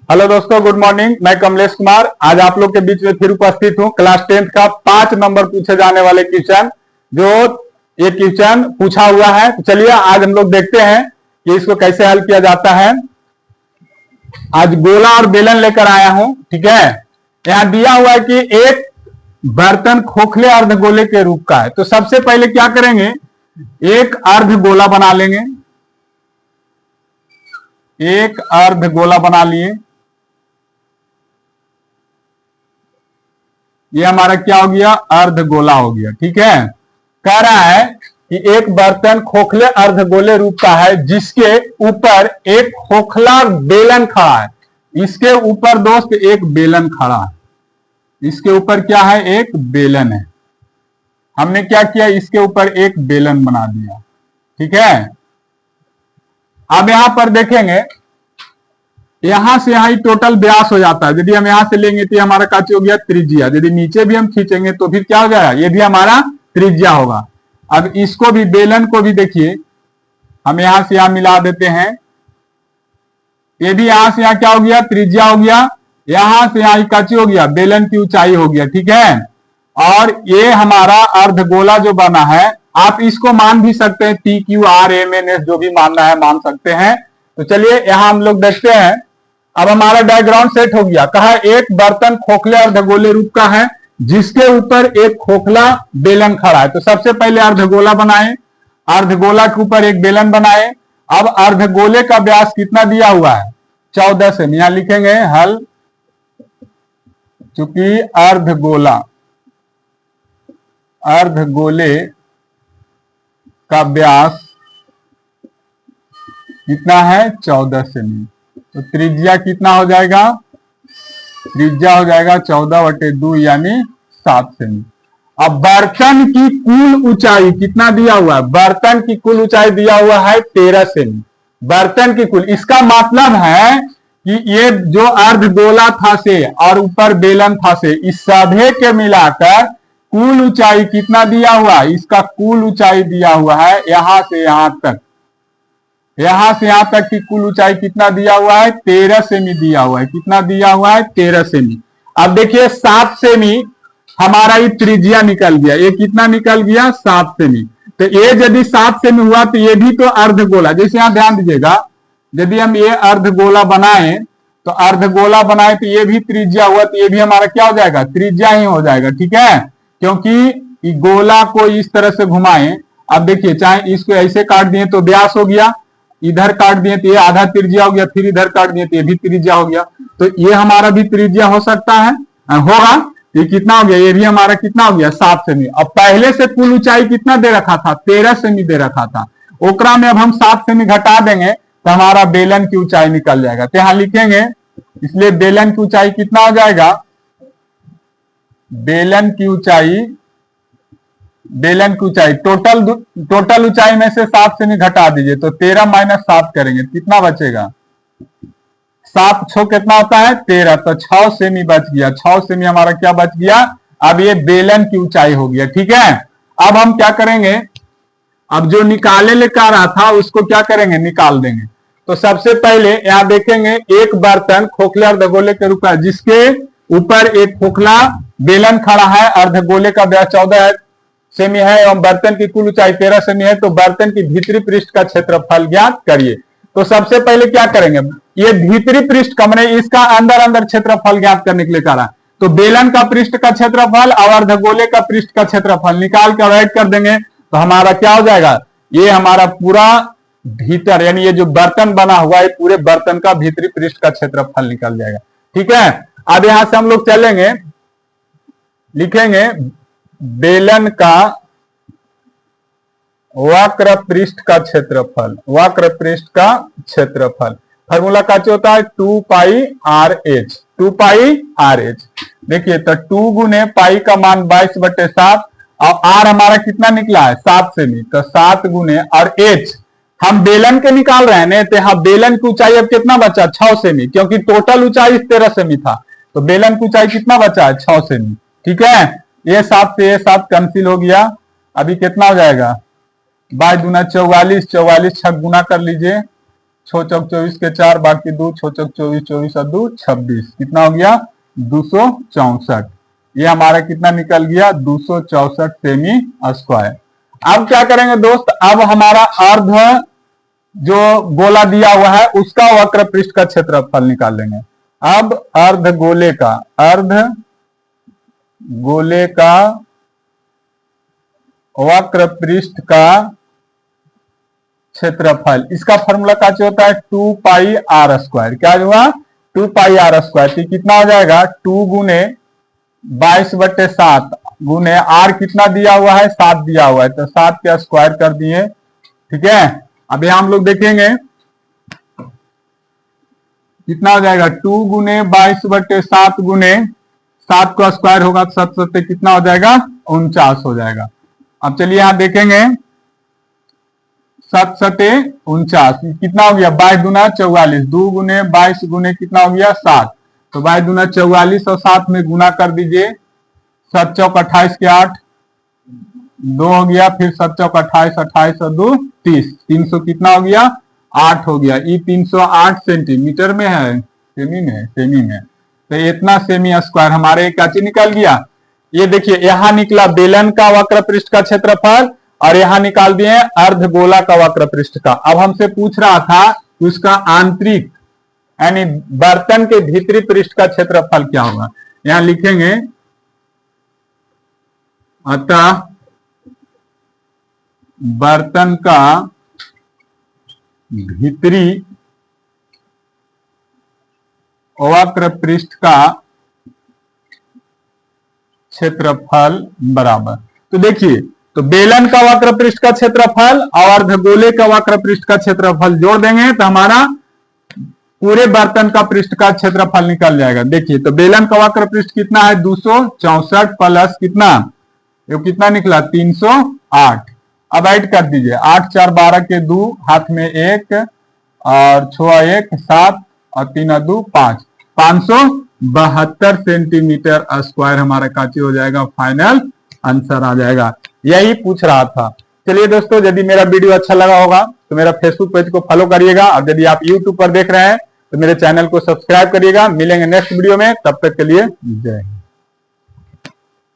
Hello दोस्तों, good morning. मैं कमलेश कुमार आज आप लोग के बीच में फिर उपस्थित हूं। क्लास 10th का 5 नंबर पूछे जाने वाले क्वेश्चन, जो ये क्वेश्चन पूछा हुआ है। तो चलिए आज हम लोग देखते हैं कि इसको कैसे हल किया जाता है। आज गोला और बेलन लेकर आया हूं, ठीक है। यहां दिया हुआ है कि एक बर्तन खोखले अर्धगोले के रूप का है। तो सबसे पहले क्या करेंगे, एक अर्धगोला बना लेंगे। एक अर्धगोला बना लिए, ये हमारा क्या हो गया, अर्धगोला हो गया, ठीक है। कह रहा है कि एक बर्तन खोखले अर्धगोले रूप का है जिसके ऊपर एक खोखला बेलन खड़ा है। इसके ऊपर दोस्त एक बेलन खड़ा है, इसके ऊपर क्या है, एक बेलन है। हमने क्या किया, इसके ऊपर एक बेलन बना दिया, ठीक है। अब यहां पर देखेंगे, यहां से यहां टोटल व्यास हो जाता है। यदि हम यहां से लेंगे तो हमारा क्या हो गया, त्रिज्या। यदि नीचे भी हम खींचेंगे तो फिर क्या हो जाएगा, ये भी हमारा त्रिज्या होगा। अब इसको भी, बेलन को भी देखिए, हम यहां से यहां मिला देते हैं। ये भी यहां से यहां क्या हो गया, त्रिज्या हो गया। यहां से यहां काची हो गया, बेलन की ऊंचाई हो गया, ठीक है। और ये हमारा अर्धगोला जो बना है, आप इसको मान भी सकते हैं, PQRMNS जो भी मानना है मान सकते हैं। तो चलिए यहां हम लोग देखते हैं। अब हमारा डायग्राम सेट हो गया। कहा एक बर्तन खोखले अर्धगोले रूप का है जिसके ऊपर एक खोखला बेलन खड़ा है। तो सबसे पहले अर्धगोला बनाए, अर्धगोला के ऊपर एक बेलन बनाए। अब अर्धगोले का व्यास कितना दिया हुआ है, 14 सेमी। यहां लिखेंगे हल, चूंकि अर्धगोले का व्यास कितना है, 14 सेमी। तो त्रिज्या कितना हो जाएगा, त्रिज्या हो जाएगा 14/2 यानी 7 सेमी। अब बर्तन की कुल ऊंचाई कितना दिया हुआ है, बर्तन की कुल ऊंचाई दिया हुआ है 13 सेमी। बर्तन की कुल, इसका मतलब है कि ये जो अर्धगोला था से और ऊपर बेलन था से, इस सभी के मिलाकर कुल ऊंचाई कितना दिया हुआ है, इसका कुल ऊंचाई दिया हुआ है यहां से यहां तक, यहां से यहां तक की कुल ऊंचाई कितना दिया हुआ है, 13 सेमी दिया हुआ है। कितना दिया हुआ है, 13 सेमी। अब देखिए 7 सेमी हमारा ये त्रिज्या निकल गया। ये कितना निकल गया, 7 सेमी। तो ये यदि 7 सेमी हुआ तो ये भी तो अर्धगोला, जैसे यहां ध्यान दीजिएगा, यदि हम ये अर्धगोला बनाए तो अर्धगोला बनाए तो ये भी त्रिज्या हुआ, तो ये भी हमारा क्या हो जाएगा, त्रिज्या ही हो जाएगा, ठीक है। क्योंकि गोला को इस तरह से घुमाएं। अब देखिए, चाहे इसको ऐसे काट दिए तो व्यास हो गया, इधर काट दिए तो ये आधा त्रिज्या हो गया, फिर इधर काट दिए तो ये भी त्रिज्या हो गया। तो ये हमारा भी त्रिज्या हो सकता है, होगा। ये कितना हो गया, ये भी हमारा कितना हो गया, 7 सेमी। अब पहले से कुल ऊंचाई कितना दे रखा था, 13 सेमी दे रखा था। ओकरा में अब हम 7 सेमी घटा देंगे तो हमारा बेलन की ऊंचाई निकल जाएगा। तो यहां लिखेंगे, इसलिए बेलन की ऊंचाई कितना हो जाएगा, बेलन की ऊंचाई टोटल ऊंचाई में से 7 सेमी घटा दीजिए तो 13 - 7 करेंगे, कितना बचेगा, 7 6 कितना होता है, 13। तो 6 सेमी बच गया। 6 सेमी हमारा क्या बच गया, अब ये बेलन की ऊंचाई हो गया, ठीक है। अब हम क्या करेंगे, अब जो निकाले लेकर रहा था उसको क्या करेंगे, निकाल देंगे। तो सबसे पहले यहां देखेंगे, एक बर्तन खोखले अर्धगोले के रूप में जिसके ऊपर एक खोखला बेलन खड़ा है, अर्धगोले का व्यास 14 सेमी है एवं बर्तन की कुल ऊंचाई 13 सेमी है। तो बर्तन की भीतरी पृष्ठ का क्षेत्रफल ज्ञात करिए। तो सबसे पहले क्या करेंगे, ये भीतरी पृष्ठ का मैंने इसका अंदर क्षेत्रफल ज्ञात करने के लिए कहा। तो बेलन का पृष्ठ का क्षेत्रफल और अर्धगोले का पृष्ठ का क्षेत्रफल निकाल कर ऐड कर देंगे तो हमारा क्या हो जाएगा, ये हमारा पूरा भीतर, यानी ये जो बर्तन बना हुआ है पूरे बर्तन का भीतरी पृष्ठ का क्षेत्रफल निकल जाएगा, ठीक है। अब यहां से हम लोग चलेंगे, लिखेंगे बेलन का वक्र पृष्ठ का क्षेत्रफल, वक्र पृष्ठ का क्षेत्रफल फॉर्मूला का होता है 2πRh, 2πRh। देखिए तो 2 गुने पाई का मान 22/7 और R हमारा कितना निकला है, 7 सेमी। तो 7 गुने और H हम बेलन के निकाल रहे हैं ना, तो यहाँ बेलन की ऊंचाई अब कितना बचा, 6 सेमी, क्योंकि टोटल ऊंचाई 13 सेमी था। तो बेलन की ऊंचाई कितना बचा है, 6 सेमी, ठीक है। ये 7 से ये 7 कैंसिल हो गया। अभी कितना हो जाएगा, 22 × 44, 44 6 गुना कर लीजिए 6 चौक 24 के 4, बाकी 2, 6 चौक 24, 24 और 2 26, कितना हो गया 264। ये हमारा कितना निकल गया 264 सेमी स्क्वायर। अब क्या करेंगे दोस्त, अब हमारा अर्ध जो गोला दिया हुआ है उसका वक्र पृष्ठ का क्षेत्रफल निकाल लेंगे। अब अर्ध गोले का वक्र पृष्ठ का क्षेत्रफल, इसका फॉर्मूला क्या होता है 2 पाई आर स्क्वायर। क्या हुआ 2 पाई आर स्क्वायर, कितना हो जाएगा 2 गुने 22/7 गुने आर कितना दिया हुआ है 7 दिया हुआ है, तो 7 के स्क्वायर कर दिए। ठीक है, अब यहां हम लोग देखेंगे कितना हो जाएगा 2 गुने 22/7 गुने 7 का स्क्वायर होगा तो 7 7 कितना हो जाएगा 49 हो जाएगा। अब चलिए यहां देखेंगे 7 7 49, कितना हो गया 22 दूना 44, 2 गुने 22 गुने कितना हो गया 7, तो 22 दूना 44 और 7 में गुना कर दीजिए, 7 चौक 28 के 8, 2 हो गया, फिर 7 चौक 28, 28 और 2 30, 300 कितना हो गया 8 हो गया। ये 308 सेंटीमीटर में है, सेमी में, तो इतना सेमी स्क्वायर हमारे क्या चीज निकल गया। ये देखिए यहां निकला बेलन का वक्र पृष्ठ का क्षेत्रफल और यहां निकाल दिए अर्ध गोला का वक्र पृष्ठ का। अब हमसे पूछ रहा था कि उसका आंतरिक यानी बर्तन के भीतरी पृष्ठ का क्षेत्रफल क्या होगा। यहां लिखेंगे अतः बर्तन का भीतरी वक्र पृष्ठ का क्षेत्रफल बराबर, तो देखिए तो बेलन का वक्र पृष्ठ का क्षेत्रफल और अर्धगोले का वक्र पृष्ठ का क्षेत्रफल जोड़ देंगे तो हमारा पूरे बर्तन का पृष्ठ का क्षेत्रफल निकल जाएगा। देखिए तो बेलन का वक्र पृष्ठ कितना है 264 प्लस कितना, ये कितना निकला 308। अब ऐड कर दीजिए 8 4 12 के 2, हाथ में 1 और 6 1 7 और 3 2 5, 572 सेंटीमीटर स्क्वायर हमारा काची हो जाएगा, फाइनल आंसर आ जाएगा। यही पूछ रहा था। चलिए दोस्तों, यदि मेरा वीडियो अच्छा लगा होगा तो मेरा फेसबुक पेज को फॉलो करिएगा और यदि आप यूट्यूब पर देख रहे हैं तो मेरे चैनल को सब्सक्राइब करिएगा। मिलेंगे नेक्स्ट वीडियो में, तब तक के लिए जय हिंद।